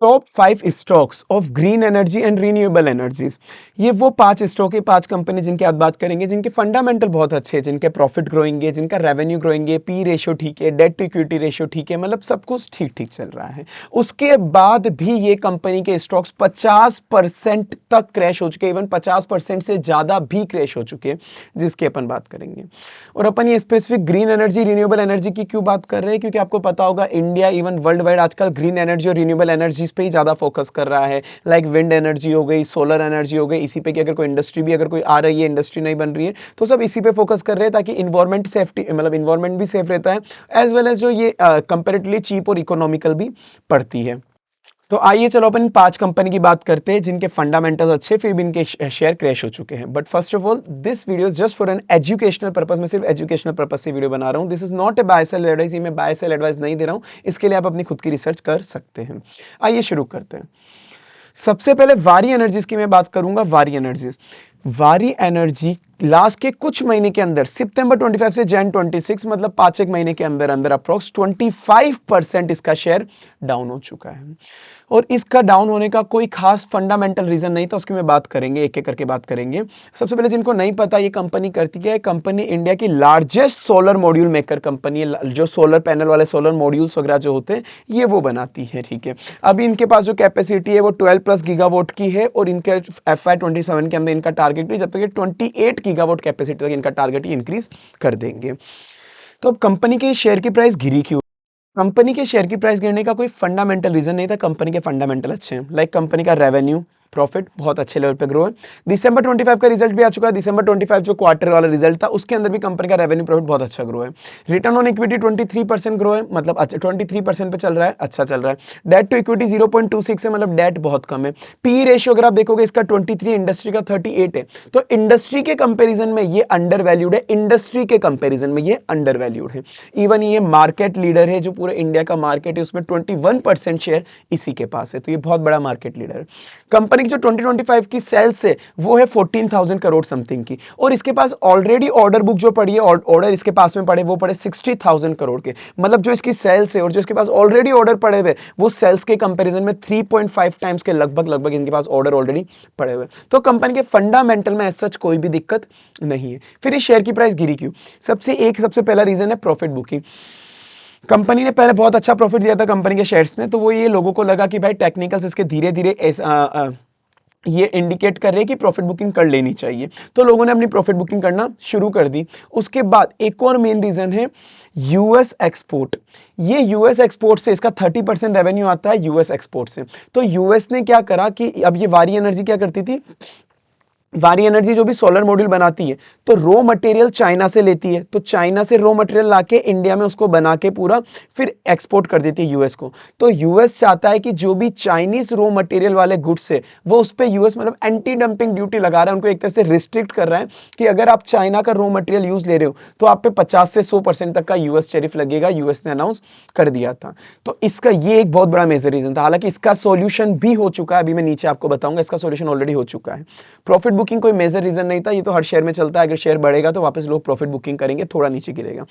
Top 5 stocks of green energy and renewable energies. ये वो 5 stock है, 5 कंपनी जिनकी आज बात करेंगे, जिनके फंडामेंटल बहुत अच्छे हैं, जिनके प्रॉफिट ग्रोइंग, जिनका रेवेन्यू ग्रोइंग, पी रेशियो ठीक है, डेट टू इक्विटी रेशियो ठीक है, मतलब सब कुछ ठीक ठीक चल रहा है। उसके बाद भी ये कंपनी के स्टॉक्स 50% तक क्रैश हो चुके, इवन 50% से ज्यादा भी क्रैश हो चुके, जिसकी अपन बात करेंगे। और अपन ये specific green energy renewable energy की क्यों बात कर रहे हैं, क्योंकि आपको पता होगा इंडिया इवन वर्ल्ड वाइड आजकल ग्रीन एनर्जी और रिन्यूएबल एनर्जी पे ही ज्यादा फोकस कर रहा है। लाइक विंड एनर्जी हो गई, सोलर एनर्जी हो गई, इसी पे कि अगर कोई इंडस्ट्री भी अगर कोई आ रही है, इंडस्ट्री नहीं बन रही है, तो सब इसी पे फोकस कर रहे हैं, ताकि इन्वायरमेंट सेफ्टी, मतलब इन्वायरमेंट भी सेफ रहता है, एज वेल एज जो ये कंपेरेटिवली चीप और इकोनॉमिकल भी पड़ती है। तो आइए चलो अपन 5 कंपनी की बात करते हैं जिनके फंडामेंटल्स अच्छे, फिर भी इनके शेयर क्रैश हो चुके हैं। But first of all, this video is just for an educational purpose. मैं सिर्फ एजुकेशनल पर्पस से वीडियो बना रहा हूं। This is not a buy sell advice. मैं बाय सेल एडवाइस नहीं दे रहा हूं, इसके लिए आप अपनी खुद की रिसर्च कर सकते हैं। आइए शुरू करते हैं। सबसे पहले वारी एनर्जीज की मैं बात करूंगा। वारी एनर्जी लास्ट के कुछ महीने के अंदर, सितंबर 25 से जन 26, मतलब 5 एक महीने के अंदर अंदर अप्रोक्स 25% इसका शेयर डाउन हो चुका है। और इसका डाउन होने का कोई खास फंडामेंटल रीजन नहीं था, उसकी मैं बात करेंगे, एक एक करके बात करेंगे। सबसे पहले जिनको नहीं पता ये कंपनी करती क्या है, कंपनी इंडिया की largest solar module maker company है। जो सोलर पैनल वाले सोलर मॉड्यूल्स वगैरह जो होते हैं, ये वो बनाती है, ठीक है। अभी इनके पास जो कैपेसिटी है वो 12+ गीगावाट की है, और इनके FY27 के अंदर इनका टारगेट, जब तक ये 28 गीगावाट कैपेसिटी तक इनका टारगेट ही इंक्रीज कर देंगे। तो अब कंपनी के शेयर की प्राइस गिरी क्यों? कंपनी के शेयर की प्राइस गिरने का कोई फंडामेंटल रीजन नहीं था। कंपनी के फंडामेंटल अच्छे हैं। लाइक कंपनी का रेवेन्यू, प्रॉफिट बहुत अच्छे लेवल पे ग्रो है। दिसंबर 25 का रिजल्ट भी आ चुका है। दिसंबर 25 जो क्वार्टर वाला रिजल्ट था, उसके अंदर भी कंपनी का रेवेन्यू, प्रॉफिट बहुत अच्छा ग्रो है। रिटर्न ऑन इक्विटी 23% ग्रो है, मतलब अच्छा 23% पे चल रहा है, अच्छा चल रहा है। डेट टू इक्विटी 0.26 है, मतलब डेट बहुत कम है। पी रेशियो अगर आप देखोगे इसका 23, इंडस्ट्री का 38 है। तो इंडस्ट्री के कंपेरिजन में ये अंडर वैल्यूड है, इंडस्ट्री के कंपेरिजन में ये अंडर वैल्यूड है। इवन ये मार्केट लीडर है, जो पूरे इंडिया का मार्केट है उसमें 21% शेयर इसी के पास है, तो ये बहुत बड़ा मार्केट लीडर है। कंपनी की जो 2025 की सेल्स है वो है 14,000 करोड़ समथिंग की, और इसके पास ऑलरेडी ऑर्डर बुक जो पड़ी है, ऑर्डर इसके पास में पड़े, वो पड़े 60,000 करोड़ के। मतलब जो इसकी सेल्स है और जो इसके पास ऑलरेडी ऑर्डर पड़े हुए, वो सेल्स के कंपैरिजन में 3.5 टाइम्स के लगभग इनके पास ऑर्डर ऑलरेडी पड़े हुए। तो कंपनी के फंडामेंटल में सच कोई भी दिक्कत नहीं है। फिर इस शेयर की प्राइस गिरी क्यों? सबसे पहला रीजन है प्रॉफिट बुकिंग। कंपनी ने पहले बहुत अच्छा प्रॉफिट दिया था कंपनी के शेयर्स ने, तो वो ये लोगों को लगा कि भाई टेक्निकल्स इसके धीरे धीरे ये इंडिकेट कर रहे हैं कि प्रॉफिट बुकिंग कर लेनी चाहिए, तो लोगों ने अपनी प्रॉफिट बुकिंग करना शुरू कर दी। उसके बाद एक और मेन रीजन है यूएस एक्सपोर्ट। ये यूएस एक्सपोर्ट से इसका 30% रेवेन्यू आता है यूएस एक्सपोर्ट से। तो यूएस ने क्या करा कि अब ये वारी एनर्जी क्या करती थी, वारी एनर्जी जो भी सोलर मॉड्यूल बनाती है, तो रॉ मटेरियल चाइना से लेती है, तो चाइना से रॉ मटेरियल लाके इंडिया में उसको बना के पूरा फिर एक्सपोर्ट कर देती है यूएस को। तो यूएस चाहता है कि जो भी चाइनीज रॉ मटेरियल वाले गुड्स है, वो उस पर यूएस मतलब एंटी डंपिंग ड्यूटी लगा रहा है, उनको एक तरह से रिस्ट्रिक्ट कर रहा है कि अगर आप चाइना का रॉ मटेरियल यूज ले रहे हो तो आप पे 50 से 100% तक का यूएस टैरिफ लगेगा। यूएस ने अनाउंस कर दिया था। तो इसका ये एक बहुत बड़ा मेजर रीजन था। हालांकि इसका सॉल्यूशन भी हो चुका है, अभी मैं नीचे आपको बताऊंगा, इसका सॉल्यूशन ऑलरेडी हो चुका है। प्रॉफिट बुकिंग कोई मेजर रीजन नहीं था, ये तो हर शेयर में चलता है। अगर शेयर बढ़ेगा तो वापस लोग प्रॉफिट बुकिंग करेंगे, थोड़ा नीचे गिरेगा।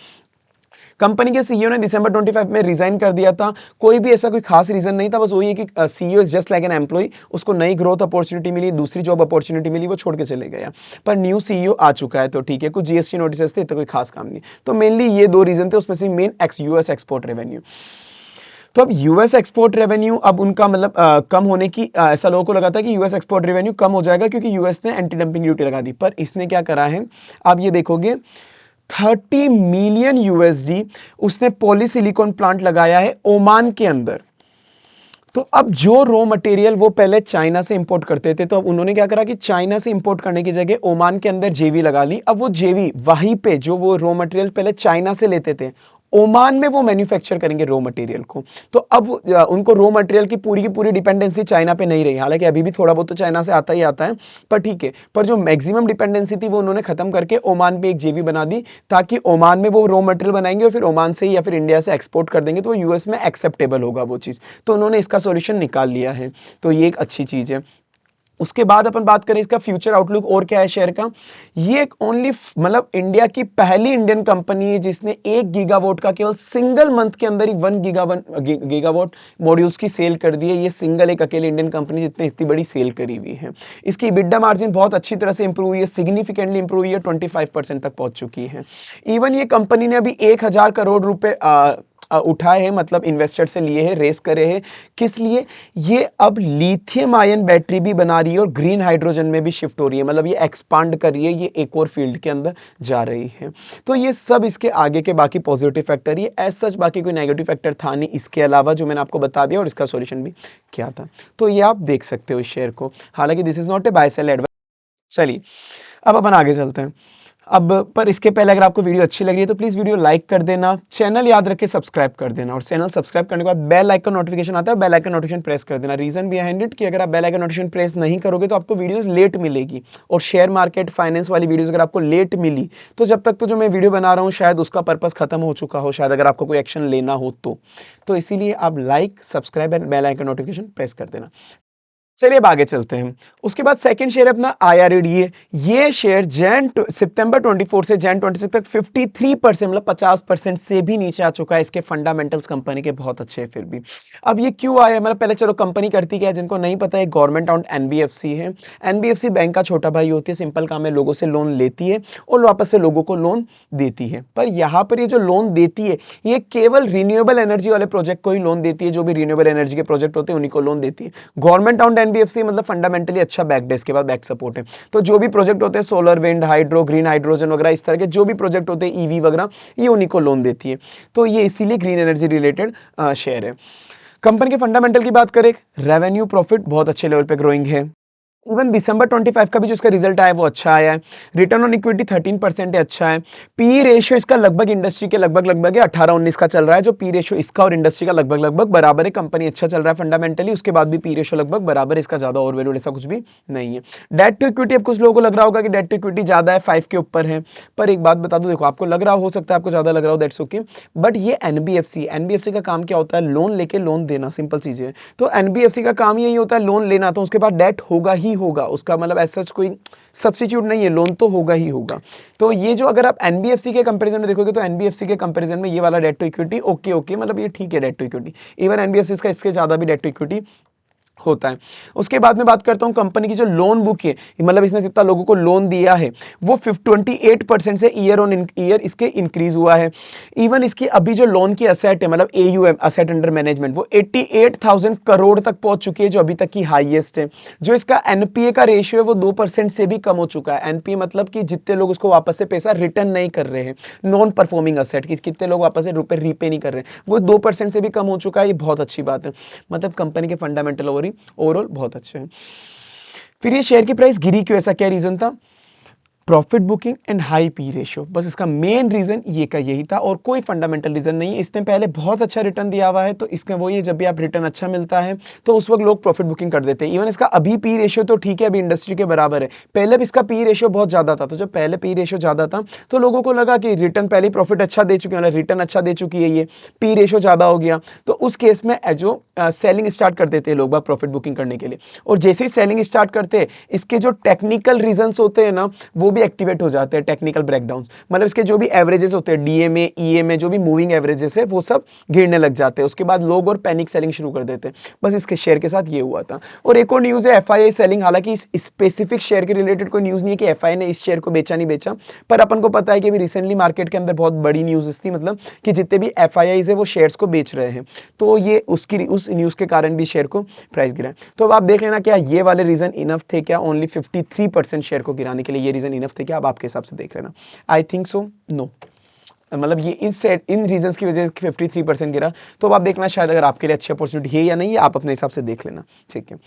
कंपनी के सीईओ ने दिसंबर 25 में रिजाइन कर दिया था। कोई भी ऐसा कोई खास रीजन नहीं था, बस वही है कि CEO is just like an employee, उसको नई ग्रोथ अपॉर्चुनिटी मिली, दूसरी जॉब अपॉर्चुनिटी मिली, वो छोड़ के चले गया। पर न्यू सीईओ आ चुका है, तो ठीक है। कुछ जीएसटी नोटिस थे, तो कोई खास काम नहीं। तो मेनली ये 2 रीजन थे, उसमें से मेन यूएस एक्सपोर्ट रेवेन्यू। तो अब यूएस एक्सपोर्ट रेवेन्यू अब उनका मतलब कम होने की ऐसा लोगों को लगा था कि यूएस एक्सपोर्ट रेवेन्यू कम हो जाएगा, क्योंकि यूएस ने एंटी डंपिंग ड्यूटी लगा दी। पर इसने क्या करा है, आप ये देखोगे 30 मिलियन यूएसडी उसने पॉलीसिलिकॉन प्लांट लगाया है ओमान के अंदर। तो अब जो रॉ मटेरियल वो पहले चाइना से इंपोर्ट करते थे, तो अब उन्होंने क्या करा कि चाइना से इंपोर्ट करने की जगह ओमान के अंदर जेवी लगा ली। अब वो जेवी वहीं पे जो वो रॉ मटेरियल पहले चाइना से लेते थे, ओमान में वो मैन्युफैक्चर करेंगे रॉ मटेरियल को। तो अब उनको रॉ मटेरियल की पूरी डिपेंडेंसी चाइना पे नहीं रही। हालांकि अभी भी थोड़ा बहुत तो चाइना से आता ही आता है, पर ठीक है। पर जो मैक्सिमम डिपेंडेंसी थी वो उन्होंने खत्म करके ओमान पे एक जेवी बना दी, ताकि ओमान में वो रॉ मटेरियल बनाएंगे और फिर ओमान से या फिर इंडिया से एक्सपोर्ट कर देंगे, तो यूएस में एक्सेप्टेबल होगा वो चीज़। तो उन्होंने इसका सॉल्यूशन निकाल लिया है, तो ये एक अच्छी चीज़ है। उसके बाद अपन बात करें इसका फ्यूचर आउटलुक और क्या है शेयर का। ये एक ओनली मतलब इंडिया की पहली इंडियन कंपनी है जिसने 1 गीगावाट का केवल सिंगल मंथ के अंदर ही 1 गीगावाट मॉड्यूल्स की सेल कर दी है। ये सिंगल एक अकेले इंडियन कंपनी जितने इतनी बड़ी सेल करी हुई है। इसकी EBITDA मार्जिन बहुत अच्छी तरह से इंप्रूव हुई है, सिग्निफिकेंटली इंप्रूव हुई है, 25% तक पहुंच चुकी है। इवन ये कंपनी ने अभी 1,000 करोड़ रुपए उठाए हैं, मतलब इन्वेस्टर से लिए हैं, रेस करे हैं। किस लिए? ये अब लिथियम आयन बैटरी भी बना रही है और ग्रीन हाइड्रोजन में भी शिफ्ट हो रही है, मतलब ये एक्सपांड कर रही है, ये एक और फील्ड के अंदर जा रही है। तो ये सब इसके आगे के बाकी पॉजिटिव फैक्टर, ये एज सच बाकी कोई नेगेटिव फैक्टर था नहीं इसके अलावा, जो मैंने आपको बता दिया, और इसका सॉल्यूशन भी क्या था। तो ये आप देख सकते हो इस शेयर को। हालांकि this is not a buy sell advice. चलिए अब अपन आगे चलते हैं। अब पर इसके पहले अगर आपको वीडियो अच्छी लग रही है तो प्लीज़ वीडियो लाइक कर देना, चैनल याद रख के सब्सक्राइब कर देना, और चैनल सब्सक्राइब करने के बाद बेल आइकन नोटिफिकेशन आता है, बेल आइकन नोटिफिकेशन प्रेस कर देना। रीजन बिहाइंड इट कि अगर आप बेल आइकन नोटिफिकेशन प्रेस नहीं करोगे तो आपको वीडियोस लेट मिलेगी, और शेयर मार्केट फाइनेंस वाली वीडियोस अगर आपको लेट मिली तो जब तक तो जो मैं वीडियो बना रहा हूँ शायद उसका पर्पस खत्म हो चुका हो, शायद अगर आपको कोई एक्शन लेना हो तो इसीलिए आप like, subscribe and bell icon notification press कर देना। चलिए अब आगे चलते हैं। उसके बाद सेकंड शेयर अपना IRADA। ये शेयर सितंबर 24 से जैन 26 तक 53% मतलब 50% से भी नीचे आ चुका है। इसके फंडामेंटल्स कंपनी के बहुत अच्छे हैं फिर भी। अब ये क्यों आया, मतलब पहले चलो कंपनी करती क्या है, जिनको नहीं पता है, गवर्नमेंट ऑन्ड NBFC है। NBFC बैंक का छोटा भाई होती है, सिंपल काम है, लोगों से लोन लेती है और वापस से लोगों को लोन देती है। पर यहाँ पर ये जो लोन देती है ये केवल रिन्यूएबल एनर्जी वाले प्रोजेक्ट को ही लोन देती है, जो भी रिन्यूएबल एनर्जी के प्रोजेक्ट होते हैं उन्हीं को लोन देती है। गवर्नमेंट ऑन्ड NBFC मतलब फंडामेंटली अच्छा बैक्ड है, इसके बाद बैक सपोर्ट है। तो जो भी प्रोजेक्ट होते हैं solar, wind, hydro, green hydrogen वगैरह, इस तरह के जो भी प्रोजेक्ट होते हैं EV वगैरह, ये उन्हीं को लोन देती है। तो ये इसीलिए ग्रीन एनर्जी रिलेटेड शेयर है। कंपनी के फंडामेंटल की बात करें, रेवेन्यू प्रॉफिट बहुत अच्छे लेवल पे ग्रोइंग है। इवन दिसंबर 25 का भी जो इसका रिजल्ट आया वो अच्छा आया है। रिटर्न ऑन इक्विटी 13% है, अच्छा है। पी रेशियो इसका लगभग इंडस्ट्री के लगभग 18-19 का चल रहा है, जो पी रेशियो इसका और इंडस्ट्री का लगभग बराबर है। कंपनी अच्छा चल रहा है फंडामेंटली, उसके बाद भी पी रेशियो लगभग बराबर है, इसका ज्यादा ओवर वैल्यूड ऐसा कुछ भी नहीं है। डेट टू इक्विटी, अब कुछ लोगों को लग रहा होगा कि डेट टू इक्विटी ज्यादा है, 5 के ऊपर है, पर एक बात बता दो, देखो आपको लग रहा हो सकता है आपको ज्यादा लग रहा हो, दैट्स ओके, बट ये NBFC का काम क्या होता है, लोन लेके लोन देना, सिंपल चीज है। तो NBFC का काम यही होता है, लोन लेना, तो उसके बाद डेट होगा ही होगा, उसका मतलब ऐसा कोई सब्स्टिट्यूट नहीं है, लोन तो होगा ही होगा। तो ये जो अगर आप NBFC के कंपैरिजन में देखोगे तो NBFC के कंपैरिजन में ये वाला डेट टू इक्विटी ओके मतलब ये ठीक है debt to equity. Even NBFC का इसके ज्यादा भी डेट टू इक्विटी होता है। उसके बाद में बात करता हूं कंपनी की जो लोन बुक है, मतलब इसने जितना लोगों को लोन दिया है वो 28% से ईयर ऑन ईयर इसके इंक्रीज हुआ है। इवन इसकी अभी जो लोन की असेट है, मतलब AUM, असेट अंडर मैनेजमेंट, वो 88,000 करोड़ तक पहुंच चुकी है, जो अभी तक की हाईएस्ट है। जो इसका NPA का रेशियो है वो 2% से भी कम हो चुका है। NPA मतलब कि जितने लोग उसको वापस से पैसा रिटर्न नहीं कर रहे हैं, नॉन परफॉर्मिंग असेट की कितने लोग वापस से रुपए रीपे नहीं कर रहे हैं, वो 2% से भी कम हो चुका है। ये बहुत अच्छी बात है, मतलब कंपनी के फंडामेंटल ओवरऑल बहुत अच्छे हैं। फिर ये शेयर की प्राइस गिरी क्यों, ऐसा क्या रीजन था? Profit booking and high P ratio, बस इसका मेन रीजन ये का यही था, और कोई फंडामेंटल रीजन नहीं है। इसने पहले बहुत अच्छा रिटर्न दिया हुआ है, तो इसका वो ये जब भी आप रिटर्न अच्छा मिलता है तो उस वक्त लोग प्रॉफिट बुकिंग कर देते हैं। इवन इसका अभी पी रेशियो तो ठीक है, अभी इंडस्ट्री के बराबर है, पहले भी इसका पी रेशियो बहुत ज्यादा था। तो जब पहले पी रेशियो ज्यादा था तो लोगों को लगा कि रिटर्न पहले प्रॉफिट अच्छा दे चुकी है, रिटर्न अच्छा दे चुकी है, ये पी रेशियो ज्यादा हो गया, तो उस केस में जो सेलिंग स्टार्ट कर देते हैं लोग बाग प्रॉफिट बुकिंग करने के लिए। और जैसे ही सेलिंग स्टार्ट करते हैं, इसके जो टेक्निकल रीजंस होते हैं ना वो भी एक्टिवेट हो जाते हैं, टेक्निकल ब्रेकडाउन, मतलब इसके जो भी एवरेजेस होते हैं, DMA EMA जो भी मूविंग एवरेजेस है वो सब गिरने लग जाते हैं। उसके बाद लोग और पैनिक सेलिंग शुरू कर देते हैं। बस इसके शेयर के साथ ये हुआ था। और एक और न्यूज है FII सेलिंग, हालांकि इस स्पेसिफिक शेयर के रिलेटेड कोई न्यूज नहीं है कि FII ने इस शेयर को बेचा नहीं बेचा, पर अपन को पता है कि अभी रिसेंटली मार्केट के अंदर बहुत बड़ी न्यूज थी, मतलब कि जितने भी FIIs है वो शेयर्स को बेच रहे हैं, तो ये उसकी उस न्यूज के कारण भी शेयर को प्राइस गिरा है। तो अब आप देख लेना क्या ये वाले रीजन इनफ थे क्या ओनली 53% शेयर को गिराने के लिए, ये रीजन इनफ थे क्या? अब आपके हिसाब से देख लेना। आई थिंक सो नो, मतलब ये इन रीजंस की वजह से 53% गिरा। तो अब आप देखना शायद अगर आपके लिए अच्छी अपॉर्चुनिटी है या नहीं, आप अपने हिसाब से देख लेना, ठीक है।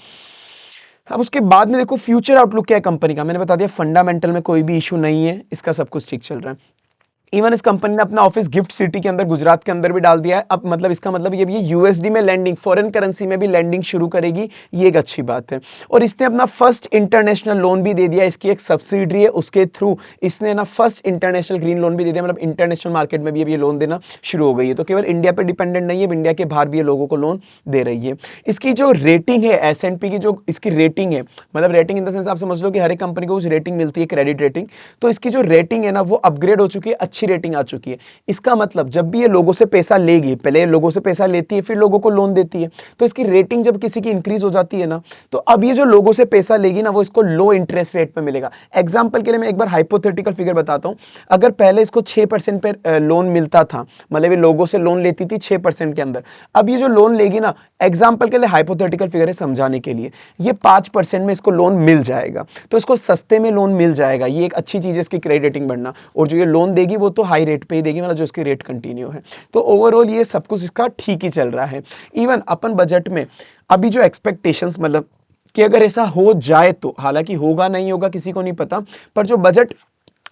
अब उसके बाद में देखो फ्यूचर आउटलुक क्या है कंपनी का। मैंने बता दिया फंडामेंटल में कोई भी इशू नहीं है, इसका सब कुछ ठीक चल रहा है। इवन इस कंपनी ने अपना ऑफिस गिफ्ट सिटी के अंदर गुजरात के अंदर भी डाल दिया है। अब मतलब इसका मतलब ये यूएसडी में लैंडिंग, फॉरेन करेंसी में भी लैंडिंग शुरू करेगी, ये एक अच्छी बात है। और इसने अपना फर्स्ट इंटरनेशनल लोन भी दे दिया, इसकी एक सब्सिडरी है उसके थ्रू इसने ना फर्स्ट इंटरनेशनल ग्रीन लोन भी दे दिया, मतलब इंटरनेशनल मार्केट में भी अब ये लोन देना शुरू हो गई है। तो केवल इंडिया पे डिपेंडेंट नहीं है, इंडिया के बाहर भी ये लोगों को लोन दे रही है। इसकी जो रेटिंग है एस&पी की, जो इसकी रेटिंग है, मतलब रेटिंग इन द सेंस आप समझ लो कि हर एक कंपनी को कुछ रेटिंग मिलती है, क्रेडिट रेटिंग, तो इसकी जो रेटिंग है ना वो अपग्रेड हो चुकी है, अच्छी रेटिंग आ चुकी है। इसका मतलब जब भी ये लोगों से पैसा लेगी, पहले ये लोगों से पैसा लेती है फिर लोगों को लोन देती है, तो इसकी रेटिंग जब किसी की इंक्रीज हो जाती है ना, तो अब ये जो लोगों से पैसा लेगी ना वो इसको लो इंटरेस्ट रेट पे मिलेगा। एग्जांपल के लिए मैं एक बार हाइपोथेटिकल फिगर बताता हूं, अगर पहले इसको 6% पे लोन मिलता था, मतलब ये लोगों से लोन लेती थी 6% के अंदर, अब ये जो लोन लेगी ना, एग्जांपल के लिए हाइपोथेटिकल फिगर है समझाने के लिए, ये 5% में इसको लोन मिल जाएगा, तो इसको सस्ते में लोन मिल जाएगा, ये एक अच्छी चीज है इसकी क्रेडिट रेटिंग बढ़ना। और जो ये लोन देगी वो तो हाई रेट पे ही देगी, मतलब जो इसकी रेट कंटिन्यू है। तो ओवरऑल ये सब कुछ इसका ठीक ही चल रहा है। इवन अपन बजट में अभी जो एक्सपेक्टेशंस, मतलब कि अगर ऐसा हो जाए तो, हालांकि होगा नहीं होगा किसी को नहीं पता, पर जो बजट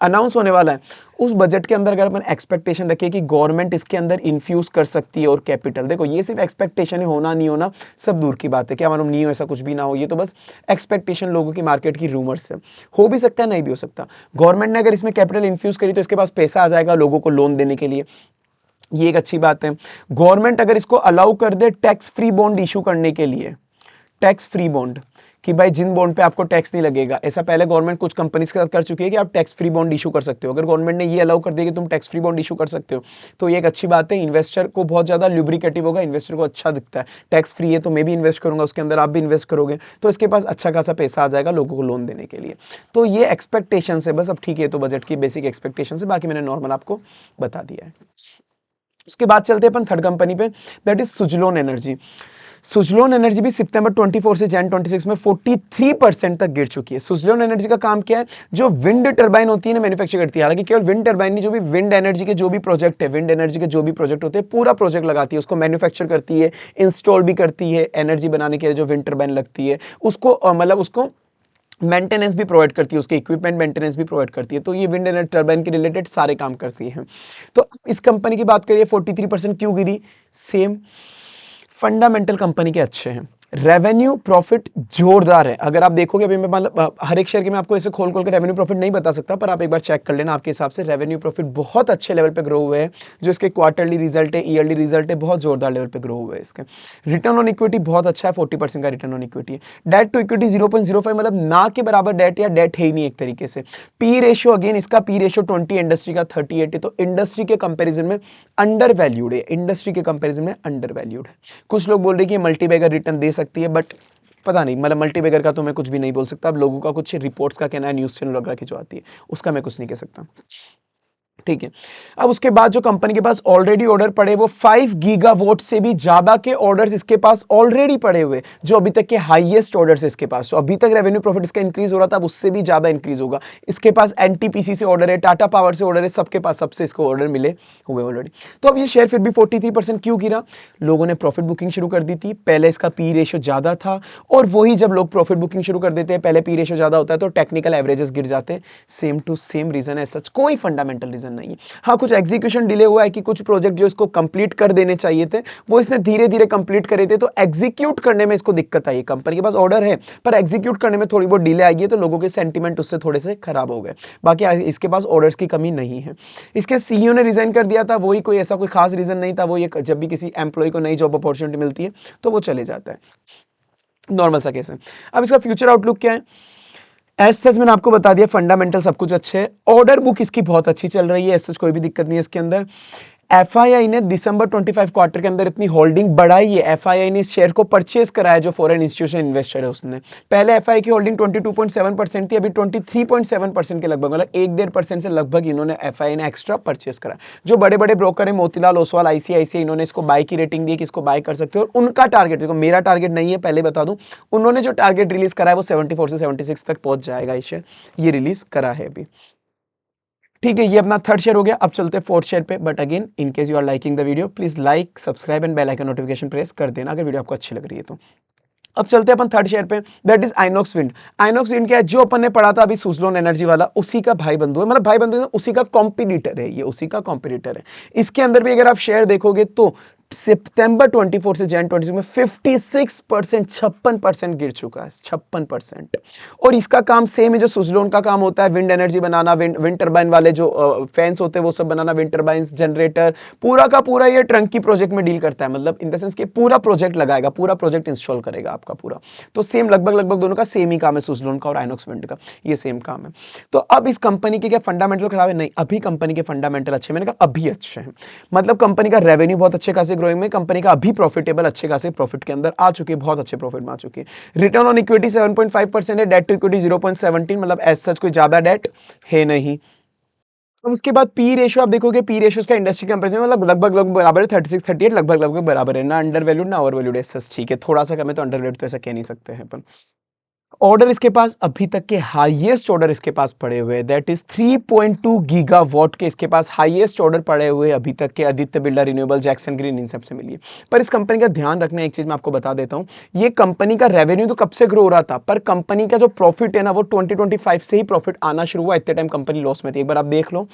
अनाउंस होने वाला है उस बजट के अंदर अगर अपन एक्सपेक्टेशन रखें कि गवर्नमेंट इसके अंदर इन्फ्यूज कर सकती है और कैपिटल, देखो ये सिर्फ एक्सपेक्टेशन है, होना नहीं होना सब दूर की बात है, क्या मालूम नहीं हो, ऐसा कुछ भी ना हो, ये तो बस एक्सपेक्टेशन लोगों की मार्केट की रूमर्स है, हो भी सकता है नहीं भी हो सकता। गवर्नमेंट ने अगर इसमें कैपिटल इन्फ्यूज करी तो इसके पास पैसा आ जाएगा लोगों को लोन देने के लिए, ये एक अच्छी बात है। गवर्नमेंट अगर इसको अलाउ कर दे टैक्स फ्री बॉन्ड इशू करने के लिए, टैक्स फ्री बॉन्ड, कि भाई जिन बॉन्ड पे आपको टैक्स नहीं लगेगा, ऐसा पहले गवर्नमेंट कुछ कंपनीज के साथ कर चुकी है कि आप टैक्स फ्री बॉन्ड इशू कर सकते हो, अगर गवर्नमेंट ने ये अलाउ कर दिया कि तुम टैक्स फ्री बॉन्ड इशू कर सकते हो तो ये एक अच्छी बात है, इन्वेस्टर को बहुत ज्यादा ल्यूब्रिकेटिव होगा, इन्वेस्टर को अच्छा दिखता है, टैक्स फ्री है तो मैं भी इन्वेस्ट करूंगा उसके अंदर, आप भी इन्वेस्ट करोगे तो इसके पास अच्छा खासा पैसा आ जाएगा लोगों को लोन देने के लिए। तो ये एक्सपेक्टेशन है बस, अब ठीक है, तो बजट की बेसिक एक्सपेक्टेशन है, बाकी मैंने नॉर्मल आपको बता दिया है। उसके बाद चलते हैं अपन थर्ड कंपनी पे, that is Suzlon energy. Suzlon energy भी सितंबर 24 से जन 26 में 43% तक गिर चुकी है। सुजलोन एनर्जी का काम क्या है, जो विंड टरबाइन होती है ना मैन्युफैक्चर करती है, हालांकि केवल विंड टरबाइन नहीं, जो भी विंड एनर्जी के जो भी प्रोजेक्ट है, विंड एनर्जी के जो भी प्रोजेक्ट होते हैं पूरा प्रोजेक्ट लगाती है, उसको मैन्युफैक्चर करती है, इंस्टॉल भी करती है, एनर्जी बनाने के लिए जो विंड टरबाइन लगती है उसको मतलब उसको मेंटेनेंस भी प्रोवाइड करती है, उसके इक्विपमेंट मेंटेनेंस भी प्रोवाइड करती है, तो ये विंड एनर्जी टरबाइन के रिलेटेड सारे काम करती है। तो इस कंपनी की बात करिए 43% क्यों गिरी, सेम फंडामेंटल कंपनी के अच्छे हैं, रेवेन्यू प्रॉफिट जोरदार है। अगर आप देखोगे अभी मैं मतलब हर एक शेयर के मैं आपको ऐसे खोल खोल के रेवेन्यू प्रॉफिट नहीं बता सकता, पर आप एक बार चेक कर लेना, आपके हिसाब से रेवेन्यू प्रॉफिट बहुत अच्छे लेवल पे ग्रो हुए हैं, जो इसके क्वार्टरली रिजल्ट है, ईयरली रिजल्ट है, बहुत जोरदार लेवल पे ग्रो हुए हैं इसके। रिटर्न ऑन इक्विटी बहुत अच्छा है, 40% का रिटर्न ऑन इक्विटी है। डेट टू इक्विटी 0.05, मतलब ना के बराबर डेट या डेट है ही नहीं एक तरीके से। पी रेशियो अगेन इसका पी रेशियो 20, इंडस्ट्री का 38 है, तो इंडस्ट्री के कंपेरिजन में अंडर वैल्यूड है, इंडस्ट्री के कंपेरिजन में अंडर वैल्यूड है। कुछ लोग बोल रहे हैं कि मल्टीबैगर रिटर्न दे सकती है, बट पता नहीं, मतलब मल्टीबैगर का तो मैं कुछ भी नहीं बोल सकता, अब लोगों का कुछ रिपोर्ट्स का कहना है, न्यूज़ चैनल वगैरह की जो आती है उसका मैं कुछ नहीं कह सकता, ठीक है। अब उसके बाद जो कंपनी के पास ऑलरेडी ऑर्डर पड़े वो 5 गीगावाट से भी ज्यादा के ऑर्डर्स इसके पास ऑलरेडी पड़े हुए, जो अभी तक के हाईएस्ट ऑर्डर्स है इसके पास। तो अभी तक रेवेन्यू प्रॉफिट इसका इंक्रीज हो रहा था, अब उससे भी ज्यादा इंक्रीज होगा। इसके पास एनटीपीसी से ऑर्डर है, टाटा पावर से ऑर्डर है, सबके पास सबसे इसको ऑर्डर मिले हुए ऑलरेडी। तो अब ये शेयर फिर भी 43% क्यों गिरा, लोगों ने प्रॉफिट बुकिंग शुरू कर दी थी, पहले इसका पी रेशियो ज्यादा था, और वही जब लोग प्रॉफिट बुकिंग शुरू कर देते हैं, पहले पी रेशियो ज्यादा होता है तो टेक्निकल एवरेजेस गिर जाते हैं, सेम टू सेम रीजन है, सच कोई फंडामेंटल रीजन नहीं है। हाँ, कुछ एग्जीक्यूशन डिले हुआ है कि कुछ प्रोजेक्ट जो इसको कंप्लीट कर देने चाहिए थे वो इसने धीरे धीरे कंप्लीट करे थे, तो एग्जीक्यूट करने में इसको दिक्कत आई। कंपनी के पास ऑर्डर है पर एग्जीक्यूट करने में थोड़ी बहुत डिले आई है, तो लोगों के सेंटीमेंट उससे थोड़े से खराब हो गए। बाकी इसके पास ऑर्डर्स की कमी नहीं है। इसके सीईओ ने रिजाइन कर दिया था, वही कोई ऐसा कोई खास रीजन नहीं था, वो ये जब भी किसी एम्प्लॉय को नई जॉब अपॉर्चुनिटी मिलती है तो वो चले जाता है, नॉर्मल सा केस है। अब इसका फ्यूचर आउटलुक क्या है, एज सच मैंने आपको बता दिया, फंडामेंटल सब कुछ अच्छे है, ऑर्डर बुक इसकी बहुत अच्छी चल रही है, एज सच कोई भी दिक्कत नहीं है इसके अंदर। एफआईआई ने दिसंबर 25 क्वार्टर के अंदर इतनी होल्डिंग बढ़ाई है, एफआईआई ने इस शेयर को परचेज कराया, जो फॉरेन इंस्टीट्यूशन इन्वेस्टर है उसने। पहले एफआईआई की होल्डिंग 22.7% थी, अभी 23.7% के लगभग, मतलब 1-1.5% से लगभग इन्होंने एफआईआई ने एक्स्ट्रा परचेज करा। जो बड़े बड़े ब्रोकर है मोतीलाल ओसवाल, आईसीआईसीआई, इन्होंने इसको बाय की रेटिंग दी कि इसको बाय कर सकते हो, और उनका टारगेट, देखो मेरा टारगेट नहीं है पहले बता दूं, उन्होंने जो टारगेट रिलीज करा है वो 74 से 76 तक पहुंच जाएगा, ये शेयर ये रिलीज करा है अभी, ठीक है। ये अपना थर्ड शेयर हो गया। अब चलते हैं फोर्थ शेयर पे, but again in case you are liking the video please like, subscribe and bell icon notification press कर देना अगर वीडियो आपको अच्छी लग रही है तो। अब चलते हैं अपन थर्ड शेयर पे, that is INOX wind. INOX wind क्या है, जो अपन ने पढ़ा था अभी सुजलोन एनर्जी वाला, उसी का भाई बंधु है, मतलब भाई बंधु उसी का कॉम्पिटिटर है, ये उसी का कॉम्पिटिटर है। इसके अंदर भी अगर आप शेयर देखोगे तो सितंबर 24 से जैन 26 में 56%, 56% गिर चुका है, 56%। और इसका काम सेम है जो सुजलोन का काम होता है, विंड एनर्जी बनाना, विंड टरबाइन वाले जो फैंस होते हैं वो सब बनाना, विंड टरबाइन, जनरेटर, पूरा का पूरा ये ट्रंकी प्रोजेक्ट में डील करता है, मतलब इन द सेंस कि पूरा प्रोजेक्ट लगाएगा, पूरा प्रोजेक्ट इंस्टॉल करेगा आपका पूरा। तो सेम लगभग लगभग दोनों का सेम ही काम है, सुजलोन का और आइनॉक्स विंड का, ये सेम काम है। तो अब इस कंपनी के क्या फंडामेंटल खराब है? नहीं, अभी कंपनी के फंडामेंटल अच्छे, मैंने कहा अभी अच्छे हैं, मतलब कंपनी का रेवेन्यू बहुत अच्छे खासे ग्रोइंग में, कंपनी का अभी प्रॉफिटेबल अच्छे खासे प्रॉफिट के अंदर आ चुकी है, बहुत अच्छे प्रॉफिट में आ चुकी है। रिटर्न ऑन इक्विटी 7.5% है, डेट टू इक्विटी 0.17, मतलब एज सच कोई ज्यादा डेट है नहीं। अब उसके बाद पी रेशियो आप देखोगे, पी रेशियो का इंडस्ट्री कंपेरिजन में मतलब लगभग लगभग बराबर है, 36 38 लगभग लगभग बराबर है, ना अंडर वैल्यूड ना ओवर वैल्यूड, एज सच ठीक है, थोड़ा सा कम है तो अंडर वैल्यूड तो ऐसा कह नहीं सकते हैं अपन। ऑर्डर इसके पास अभी तक के हाईएस्ट ऑर्डर इसके पास पड़े हुए हैं, दैट इज 3.2 गीगावाट के इसके पास हाईएस्ट ऑर्डर पड़े हुए अभी तक के, Aditya Birla renewable, Jackson Green, इन सब से मिलिए। पर इस कंपनी का ध्यान रखना, एक चीज मैं आपको बता देता हूं, ये कंपनी का रेवेन्यू तो कब से ग्रो हो रहा था, पर कंपनी का जो प्रॉफिट है ना वो 2025 से ही प्रॉफिट आना शुरू हुआ, इतने टाइम कंपनी लॉस में थी। एक बार आप देख लो,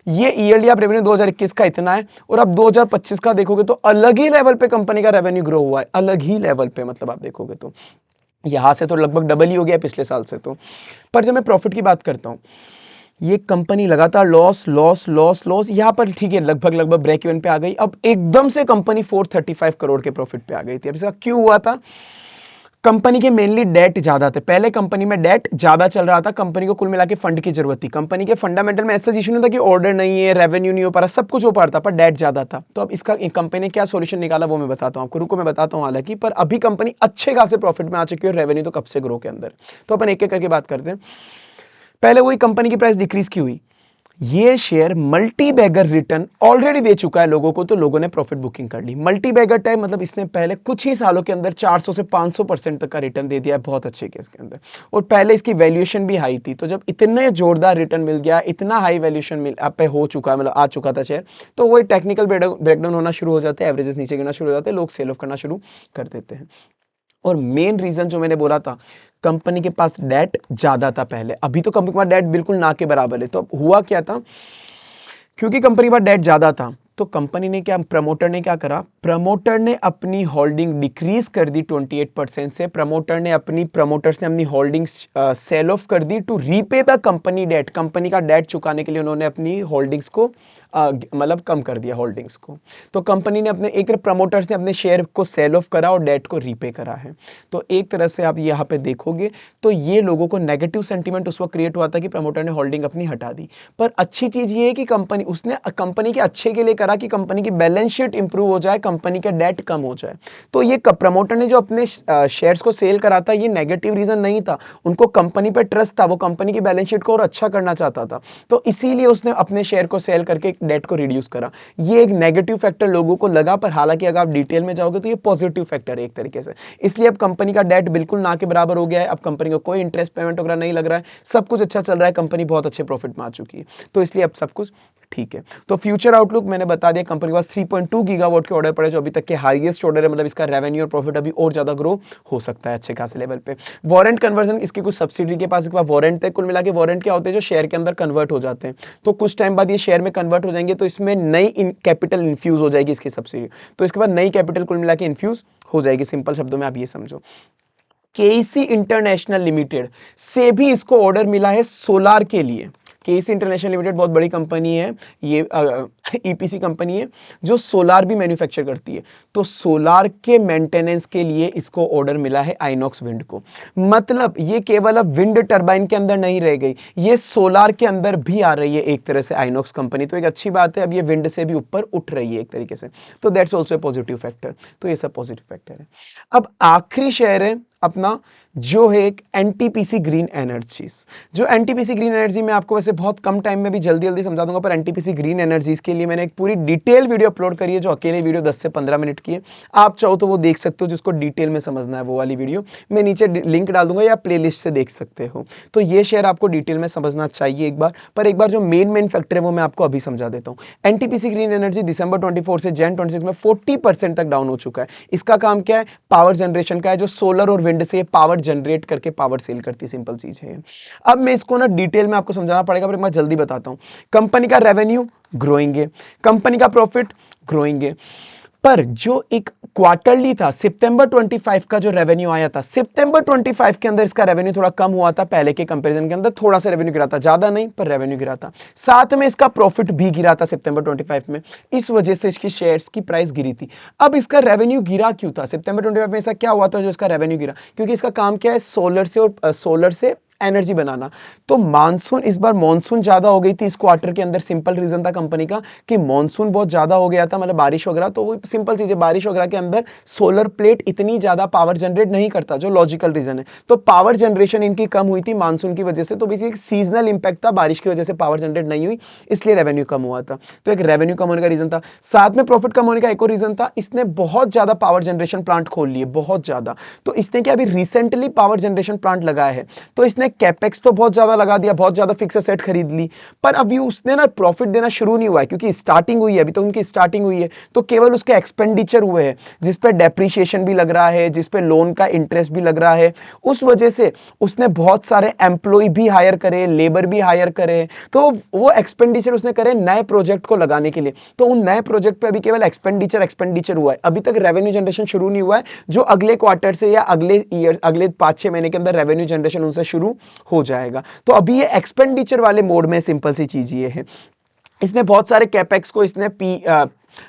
ये ईयरली आप रेवेन्यू 2021 का इतना है, और अब 2025 का देखोगे तो अलग ही लेवल पे कंपनी का रेवेन्यू ग्रो हुआ है, अलग ही लेवल पे, मतलब आप देखोगे तो यहां से तो लगभग डबल ही हो गया पिछले साल से तो। पर जब मैं प्रॉफिट की बात करता हूं, ये कंपनी लगातार लॉस लॉस लॉस लॉस, यहां पर ठीक है लगभग लगभग ब्रेक इवन पे आ गई, अब एकदम से कंपनी 435 करोड़ के प्रॉफिट पे आ गई थी। अब इसका क्यों हुआ था? कंपनी के मेनली डेट ज्यादा थे, पहले कंपनी में डेट ज्यादा चल रहा था, कंपनी को कुल मिला के फंड की जरूरत थी, कंपनी के फंडामेंटल में ऐसा इशू नहीं था कि ऑर्डर नहीं है, रेवेन्यू नहीं हो पा रहा, सब कुछ हो पा रहा था, पर डेट ज्यादा था। तो अब इसका कंपनी ने क्या सॉल्यूशन निकाला वो मैं बताता हूं आपको, रुको मैं बताता हूं हालांकि, पर अभी कंपनी अच्छे खासे प्रॉफिट में आ चुकी है, रेवेन्यू तो कब से ग्रो के अंदर। तो अपन एक एक करके बात करते हैं। पहले वही कंपनी की प्राइस डिक्रीज की हुई, ये share multi bagger return already दे चुका है लोगों को, तो लोगों ने प्रॉफिट बुकिंग कर ली। मल्टी बैगर टाइम मतलब इसने पहले कुछ ही सालों के अंदर 400 से 500% तक का रिटर्न दे दिया है, बहुत अच्छे केस के अंदर, और पहले इसकी वैल्यूएशन भी हाई थी। तो जब इतने जोरदार रिटर्न मिल गया, इतना हाई वैल्यूएशन मिल पे हो चुका है, मतलब आ चुका था शेयर, तो वही टेक्निकल ब्रेकडाउन होना शुरू हो जाते हैं, एवरेजेस नीचे गिरना शुरू हो जाते हैं, लोग सेल ऑफ करना शुरू कर देते हैं। और मेन रीजन जो मैंने बोला था, कंपनी के पास डेट ज्यादा था पहले, अभी तो कंपनी के पास डेट बिल्कुल ना के बराबर है। तो अब हुआ क्या था, क्योंकि कंपनी के पास डेट ज्यादा था, तो कंपनी ने क्या, प्रमोटर ने क्या करा, प्रमोटर ने अपनी होल्डिंग डिक्रीज कर दी 28% से, प्रमोटर्स ने अपनी होल्डिंग सेल ऑफ कर दी to repay the company debt, company का डेट चुकाने के लिए उन्होंने अपनी होल्डिंग्स को मतलब कम कर दिया होल्डिंग्स को। तो कंपनी ने अपने एक तरफ प्रमोटर्स ने अपने शेयर को सेल ऑफ करा और डेट को रीपे करा है। तो एक तरफ से आप यहाँ पे देखोगे तो ये लोगों को नेगेटिव सेंटीमेंट उस वक्त क्रिएट हुआ था कि प्रमोटर ने होल्डिंग अपनी हटा दी। पर अच्छी चीज ये है कि उसने कंपनी के अच्छे के लिए करा कि कंपनी की बैलेंस शीट इंप्रूव हो जाए, कंपनी का डेट कम हो जाए। तो ये प्रमोटर ने जो अपने शेयर्स को सेल करा था, ये नेगेटिव रीजन नहीं था, उनको कंपनी पे ट्रस्ट था, वो कंपनी की बैलेंस शीट को और अच्छा करना चाहता था, तो इसीलिए उसने अपने शेयर को सेल करके डेट को रिड्यूस करा। ये एक नेगेटिव फैक्टर लोगों को लगा, पर हालांकि अगर आप डिटेल में जाओगे तो ये पॉजिटिव फैक्टर है एक तरीके से। इसलिए अब कंपनी का डेट बिल्कुल ना के बराबर हो गया है, अब कंपनी को कोई इंटरेस्ट पेमेंट वगैरह नहीं लग रहा है, सब कुछ अच्छा चल रहा है, कंपनी बहुत अच्छे प्रॉफिट में आ चुकी है, तो इसलिए अब सब कुछ ठीक है। तो फ्यूचर आउटलुक मैंने बता दिया, कंपनी के पास 3.2 गीगावाट के ऑर्डर पड़े जो अभी तक के हाईएस्ट ऑर्डर है, मतलब इसका रेवेन्यू और प्रॉफिट अभी और ज्यादा ग्रो हो सकता है अच्छे खासे लेवल पे। वारंट कन्वर्जन, इसकी कुछ सब्सिडी के पास वारंट है, कुल मिला के वारंट क्या होते हैं, जो शेयर के अंदर कन्वर्ट हो जाते हैं, तो कुछ टाइम बाद ये शेयर में कन्वर्ट हो जाएंगे, तो इसमें नई कैपिटल इन्फ्यूज हो जाएगी इसकी सब्सिडी, तो इसके बाद नई कैपिटल कुल मिला के इन्फ्यूज हो जाएगी। सिंपल शब्दों में आप ये समझो, केसी इंटरनेशनल लिमिटेड से भी इसको ऑर्डर मिला है सोलार के लिए। केसी इंटरनेशनल लिमिटेड बहुत बड़ी कंपनी है, ये ईपीसी कंपनी है जो सोलार भी मैन्युफैक्चर करती है, तो सोलार के मेंटेनेंस के लिए इसको ऑर्डर मिला है आइनॉक्स विंड को। मतलब ये केवल अब विंड टरबाइन के अंदर नहीं रह गई, ये सोलार के अंदर भी आ रही है एक तरह से आइनॉक्स कंपनी, तो एक अच्छी बात है, अब ये विंड से भी ऊपर उठ रही है एक तरीके से, तो that's also a positive factor. तो ये सब पॉजिटिव फैक्टर है। अब आखिरी शेयर है अपना जो है एक एनटीपीसी ग्रीन एनर्जीज। जो एनटीपीसी ग्रीन एनर्जी मैं आपको वैसे बहुत कम टाइम में भी जल्दी जल्दी समझा दूंगा, पर एनटीपीसी ग्रीन एनर्जीज के लिए मैंने एक पूरी डिटेल वीडियो अपलोड करी है, जो अकेले वीडियो 10 से 15 मिनट की है। आप चाहो तो वो देख सकते हो, जिसको डिटेल में समझना है वो वाली वीडियो मैं नीचे लिंक डाल दूंगा, या प्लेलिस्ट से देख सकते हो। तो ये शेयर आपको डिटेल में समझना चाहिए एक बार, पर एक बार जो मेन फैक्टर है वो मैं आपको अभी समझा देता हूँ। एनटीपीसी ग्रीन एनर्जी दिसंबर 24 से जन 26 में 40% तक डाउन हो चुका है। इसका काम क्या है? पावर जनरेशन का है, जो सोलर और विंड से पावर जनरेट करके पावर सेल करती है। सिंपल चीज है। अब मैं इसको ना डिटेल में आपको समझाना पड़ेगा, पर मैं जल्दी बताता हूं। कंपनी का रेवेन्यू ग्रोइंग है, कंपनी का प्रॉफिट ग्रोइंग है, पर जो एक क्वार्टरली था सितंबर 25 का जो रेवेन्यू आया था, सितंबर 25 के अंदर इसका रेवेन्यू थोड़ा कम हुआ था, पहले के कंपैरिजन के अंदर थोड़ा सा रेवेन्यू गिरा था, ज्यादा नहीं पर रेवेन्यू गिरा था। साथ में इसका प्रॉफिट भी गिरा था सितंबर 25 में, इस वजह से इसकी शेयर्स की प्राइस गिरी थी। अब इसका रेवेन्यू गिरा क्यों था सितंबर 25 में? ऐसा क्या हुआ था जो इसका रेवेन्यू गिरा? क्योंकि इसका काम क्या है? सोलर से एनर्जी बनाना। तो मानसून, इस बार मानसून ज्यादा हो गई थी इस क्वार्टर के अंदर। सिंपल रीजन था कंपनी का कि मानसून बहुत ज्यादा हो गया था, मतलब बारिश वगैरह। तो वो सिंपल चीज है, बारिश वगैरह के अंदर सोलर प्लेट इतनी ज्यादा पावर जनरेट नहीं करता, जो लॉजिकल रीजन है। तो पावर जनरेशन इनकी कम हुई थी मानसून की वजह से। तो बेसिक सीजनल इंपैक्ट था, बारिश की वजह से पावर जनरेट नहीं हुई, इसलिए रेवेन्यू कम हुआ था। तो एक रेवेन्यू कम होने का रीजन था। साथ में प्रॉफिट कम होने का एक और रीजन था, इसने बहुत ज्यादा पावर जनरेशन प्लांट खोल लिए, बहुत ज्यादा। तो इसने क्या, अभी रिसेंटली पावर जनरेशन प्लांट लगाया है, तो इसने कैपेक्स तो बहुत ज्यादा लगा दिया, बहुत ज्यादा फिक्स एसेट खरीद ली, पर अभी उसने ना प्रॉफिट देना शुरू नहीं हुआ है, क्योंकि स्टार्टिंग हुई है, अभी तो उनकी स्टार्टिंग हुई है। तो केवल उसके एक्सपेंडिचर हुए हैं, जिस पे डेप्रिसिएशन भी लग रहा है, जिस पे लोन का इंटरेस्ट भी लग रहा है। उस वजह से उसने बहुत सारे एम्प्लॉय भी हायर करे, लेबर भी हायर करे। तो वो एक्सपेंडिचर उसने करे नए प्रोजेक्ट को लगाने के लिए। तो उन नए प्रोजेक्ट पे अभी केवल एक्सपेंडिचर हुआ है, अभी तक रेवेन्यू जनरेशन शुरू नहीं हुआ है, जो अगले क्वार्टर से या अगले ईयर, अगले 5-6 महीने के अंदर रेवेन्यू जनरेशन उनसे शुरू हो जाएगा। तो अभी ये एक्सपेंडिचर वाले मोड में, सिंपल सी चीज ये है। इसने बहुत सारे कैपेक्स को इसने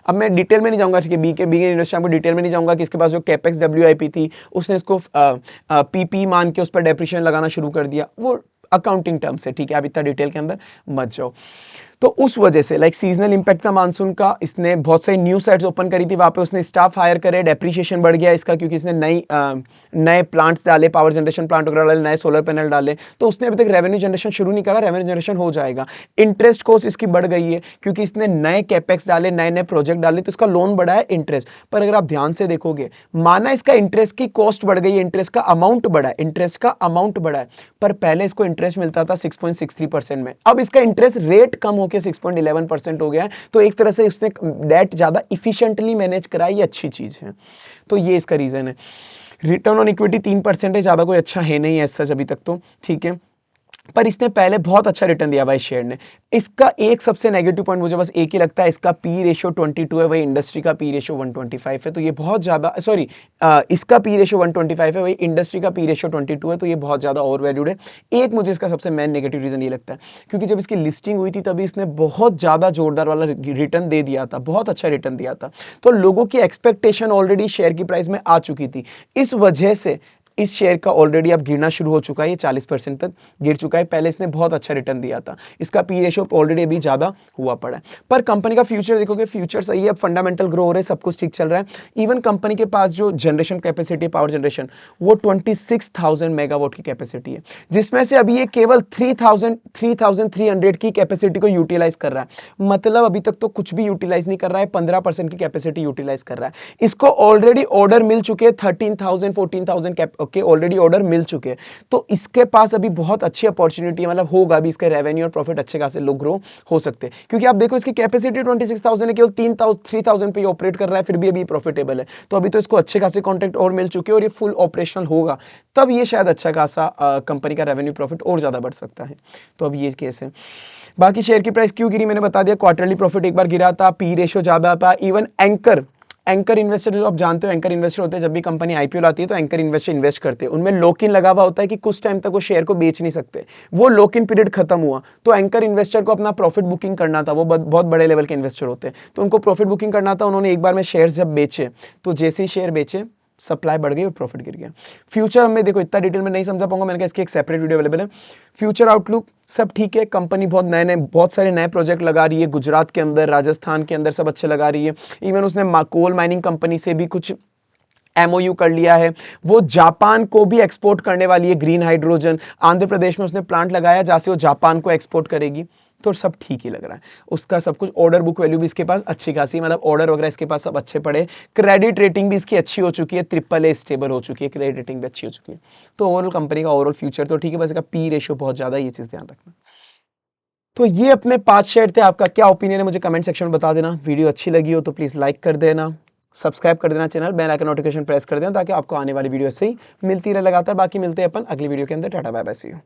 अब मैं डिटेल में नहीं जाऊंगा, ठीक है, बी के इंडस्ट्री, आपको डिटेल में नहीं जाऊंगा कि इसके पास जो कैपेक्स डब्ल्यूआईपी थी, उसने इसको पीपी मान के उस पर डेप्रिसिएशन लगाना शुरू कर दिया। वो अकाउंटिंग टर्म्स है, ठीक है, आप इतना डिटेल के अंदर मत जाओ। तो उस वजह से लाइक सीजनल इंपैक्ट था मानसून का, इसने बहुत सारी न्यू साइट्स ओपन करी थी, वहां पे उसने स्टाफ हायर करे, डेप्रिसिएशन बढ़ गया इसका, क्योंकि इसने नए प्लांट्स डाले, पावर जनरेशन प्लांट वगैरह डाले, नए सोलर पैनल डाले। तो उसने अभी तक रेवेन्यू जनरेशन शुरू नहीं करा, रेवेन्यू जनरेशन हो जाएगा। इंटरेस्ट कॉस्ट इसकी बढ़ गई है, क्योंकि इसने नए कैपेक्स डाले, नए नए प्रोजेक्ट डाले, तो इसका लोन बढ़ा है, इंटरेस्ट। पर अगर आप ध्यान से देखोगे, माना इसका इंटरेस्ट की कॉस्ट बढ़ गई है, इंटरेस्ट का अमाउंट बढ़ा है, इंटरेस्ट का अमाउंट बढ़ा है, पर पहले इसको इंटरेस्ट मिलता था 6.63% में, अब इसका इंटरेस्ट रेट कम होकर 6.11% हो गया है। तो एक तरह से इसने डेट ज्यादा इफिशिएंटली मैनेज करा, ये अच्छी चीज है। तो ये इसका रीजन है। रिटर्न ऑन इक्विटी 3% है, ज्यादा कोई अच्छा है नहीं ऐसा अभी तक, तो ठीक है, पर इसने पहले बहुत अच्छा रिटर्न दिया भाई शेयर ने। इसका एक सबसे नेगेटिव पॉइंट मुझे बस एक ही लगता है, इसका पी रेशियो 22 है, वही इंडस्ट्री का पी रेशियो 125 है। तो ये बहुत ज्यादा, सॉरी, इसका पी रेशियो 125 है, वही इंडस्ट्री का पी रेशियो 22 है, तो ये बहुत ज्यादा ओवर वैल्यूड है। एक मुझे इसका सबसे मेन नेगेटिव रीजन ये लगता है, क्योंकि जब इसकी लिस्टिंग हुई थी तभी इसने बहुत ज्यादा जोरदार वाला रिटर्न दे दिया था, बहुत अच्छा रिटर्न दिया था। तो लोगों की एक्सपेक्टेशन ऑलरेडी शेयर की प्राइस में आ चुकी थी, इस वजह से इस शेयर का ऑलरेडी अब गिरना शुरू हो चुका है, ये 40% तक गिर चुका है। पहले इसने बहुत अच्छा रिटर्न दिया था, इसका पी रेशियो ऑलरेडी अभी ज्यादा हुआ पड़ा है। पर कंपनी का फ्यूचर देखोगे, फ्यूचर सही है, अब फंडामेंटल ग्रो हो रहे हैं, सब कुछ ठीक चल रहा है। इवन कंपनी के पास जो जनरेशन कैपेसिटी, पावर जनरेशन, वो 26,000 मेगावाट की कैपेसिटी है, जिसमें से अभी ये केवल 3,300 की कैपेसिटी को यूटिलाइज कर रहा है। मतलब अभी तक तो कुछ भी यूटिलाइज नहीं कर रहा है, 15% की कैपेसिटी यूटिलाइज कर रहा है। इसको ऑलरेडी ऑर्डर मिल चुके हैं 13,000 14,000 के ऑलरेडी ऑर्डर मिल चुके हैं। तो इसके पास अभी बहुत अच्छी अपॉर्चुनिटी है, मतलब होगा अभी इसके रेवेन्यू और प्रॉफिट अच्छे खासे लोग ग्रो हो सकते हैं, क्योंकि आप देखो इसकी कैपेसिटी 26,000 है, केवल 3,000 पे ऑपरेट कर रहा है, फिर भी अभी प्रॉफिटेबल है। तो अभी तो इसको अच्छे खासे कॉन्ट्रैक्ट और मिल चुके हैं, और ये फुल ऑपरेशनल होगा, तब ये शायद अच्छा खासा कंपनी का रेवेन्यू प्रॉफिट और ज्यादा बढ़ सकता है। तो अब ये केस है। बाकी शेयर की प्राइस क्यों गिरी मैंने बता दिया, क्वार्टरली प्रॉफिट एक बार गिरा था, पी रेशियो ज्यादा था। इवन एंकर इन्वेस्टर, जो आप जानते हो एंकर इन्वेस्टर होते हैं, जब भी कंपनी आईपीओ लाती है तो एंकर इन्वेस्टर इन्वेस्ट करते हैं, उनमें लॉक इन लगा हुआ होता है कि कुछ टाइम तक वो शेयर को बेच नहीं सकते। वो लॉक इन पीरियड खत्म हुआ, तो एंकर इन्वेस्टर को अपना प्रॉफिट बुकिंग करना था, वो बहुत बड़े लेवल के इन्वेस्टर होते हैं, तो उनको प्रॉफिट बुकिंग करना था। उन्होंने एक बार में शेयर जब बेचे, तो जैसे ही शेयर बेचे, सप्लाई बढ़ गई और प्रॉफिट गिर गया। फ्यूचर में देखो इतना डिटेल में नहीं समझा पाऊंगा, मैंने कहा इसकी एक सेपरेट वीडियो अवेलेबल है। फ्यूचर आउटलुक सब ठीक है, कंपनी बहुत सारे नए प्रोजेक्ट लगा रही है, गुजरात के अंदर, राजस्थान के अंदर सब अच्छे लगा रही है। इवन उसने कोल माइनिंग कंपनी से भी कुछ एमओयू कर लिया है, वो जापान को भी एक्सपोर्ट करने वाली है ग्रीन हाइड्रोजन। आंध्र प्रदेश में उसने प्लांट लगाया जहां से वो जापान को एक्सपोर्ट करेगी। तो सब ठीक ही लग रहा है उसका सब कुछ। ऑर्डर बुक वैल्यू भी इसके पास अच्छी खासी, मतलब ऑर्डर वगैरह इसके पास सब अच्छे पड़े। क्रेडिट रेटिंग भी इसकी अच्छी हो चुकी है, AAA स्टेबल हो चुकी है, क्रेडिट रेटिंग भी अच्छी हो चुकी है। तो ओवरऑल कंपनी का ओवरऑल फ्यूचर तो ठीक है, बस इसका पी रेशियो बहुत ज्यादा, ये चीज ध्यान रखना। तो ये अपने 5 शेयर थे। आपका क्या ओपिनियन है मुझे कमेंट सेक्शन में बता देना। वीडियो अच्छी लगी हो तो प्लीज लाइक कर देना, सब्सक्राइब कर देना channel, bell icon notification press कर देना ताकि आपको आने वाली वीडियो ऐसे ही मिलती रहे लगातार। बाकी मिलते हैं अपन अगली वीडियो के अंदर। Tata bye bye, see you.